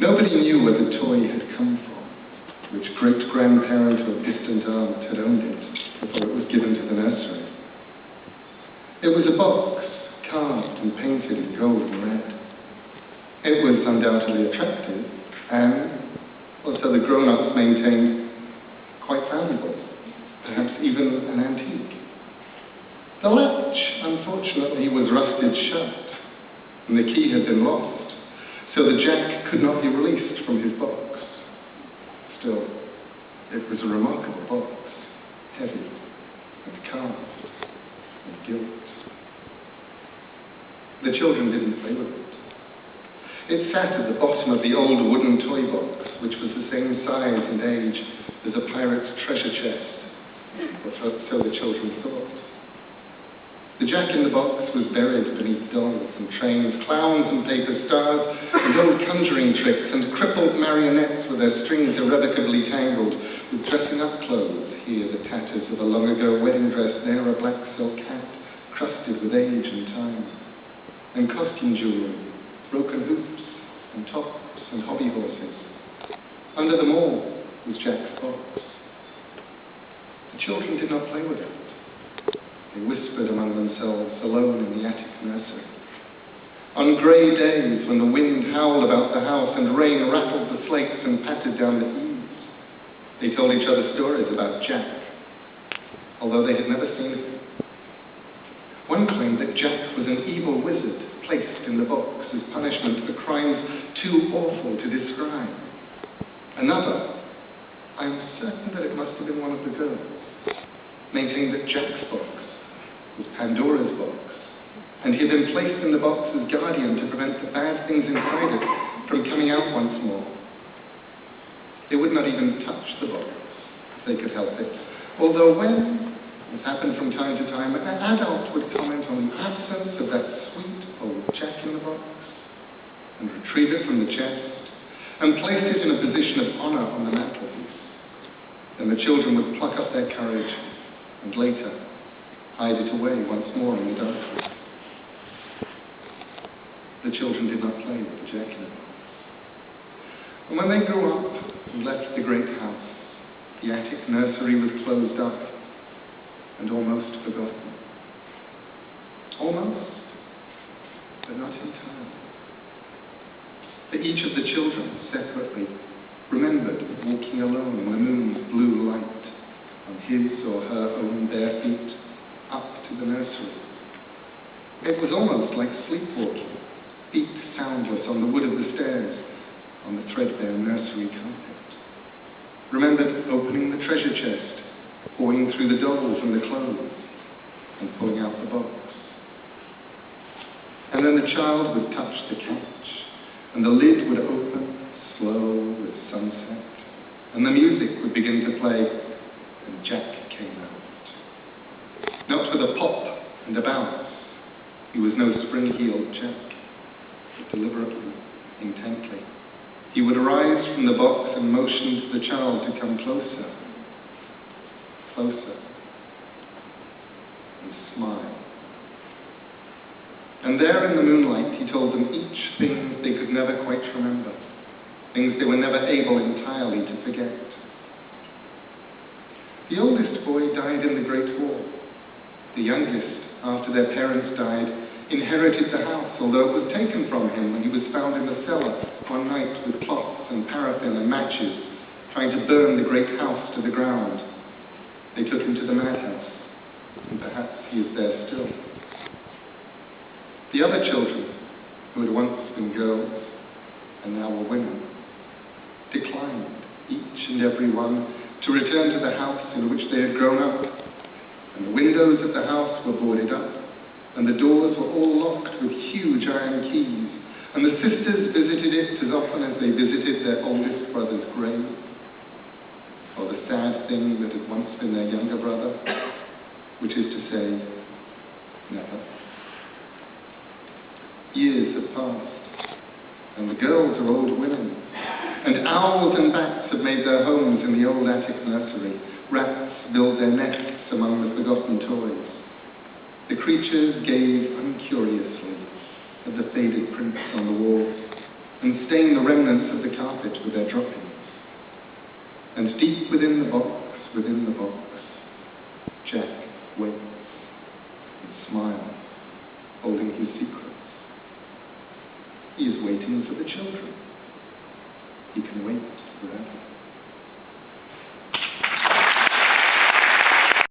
Nobody knew where the toy had come from, which great-grandparent or distant aunt had owned it before it was given to the nursery. It was a box, carved and painted in gold and red. It was undoubtedly attractive, and, well, so the grown-ups maintained, quite valuable, perhaps even an antique. The latch, unfortunately, was rusted shut, and the key had been lost, so the jack could not be released from his box. Still, it was a remarkable box, heavy and carved and gilt. The children didn't play with it. It sat at the bottom of the old wooden toy box, which was the same size and age as a pirate's treasure chest, or so the children thought. The jack in the box was buried beneath dolls and trains, clowns and paper stars, and old conjuring tricks, and crippled marionettes with their strings irrevocably tangled, with dressing-up clothes, here the tatters of a long-ago wedding dress, there a black silk hat, crusted with age and time, and costume jewelry, broken hoops and tops and hobby horses. Under them all was Jack's box. The children did not play with it. They whispered among themselves, alone in the attic nursery. On grey days, when the wind howled about the house and rain rattled the slates and pattered down the eaves, they told each other stories about Jack, although they had never seen him. One claimed that Jack was an evil wizard placed in the box as punishment for crimes too awful to describe. Another, I am certain that it must have been one of the girls, maintained that Jack's box was Pandora's box, and he had been placed in the box as guardian to prevent the bad things inside it from coming out once more. They would not even touch the box if they could help it, although when, as happened from time to time, an adult would comment on the absence of that sweet old Jack in the box, and retrieve it from the chest, and place it in a position of honor on the mantelpiece. Then the children would pluck up their courage, and later hide it away once more in the dark room. The children did not play with the Jack in the box. And when they grew up and left the great house, the attic nursery was closed up and almost forgotten. Almost, but not entirely. For each of the children, separately, remembered walking alone in the moon's blue light on his or her own bare feet up to the nursery. It was almost like sleepwalking, feet soundless on the wood of the stairs, on the threadbare nursery carpet. Remembered opening the treasure chest, pouring through the dolls and the clothes, and pulling out the box. And then the child would touch the catch, and the lid would open, slow as sunset, and the music would begin to play, and Jack came out. Not with a pop and a bounce. He was no spring-heeled Jack, but deliberately, intently. He would arise from the box and motion to the child to come closer, closer, and smile. And there in the moonlight, he told them each thing they could never quite remember, things they were never able entirely to forget. The oldest boy died in the Great War. The youngest, after their parents died, inherited the house, although it was taken from him when he was found in the cellar one night with cloths and paraffin and matches, trying to burn the great house to the ground. They took him to the madhouse, and perhaps he is there still. The other children, who had once been girls and now were women, declined, each and every one, to return to the house in which they had grown up. And the windows of the house were boarded up, and the doors were all locked with huge iron keys, and the sisters visited it as often as they visited their oldest brother's grave, or the sad thing that had once been their younger brother, which is to say, never. Years have passed, and the girls are old women, and owls and bats have made their homes in the old attic nursery. Rats build their nests among the forgotten toys. The creatures gaze uncuriously at the faded prints on the walls, and stain the remnants of the carpet with their droppings. And deep within the box, Jack waits and smiles, holding his secrets. He is waiting for the children. He can wait forever.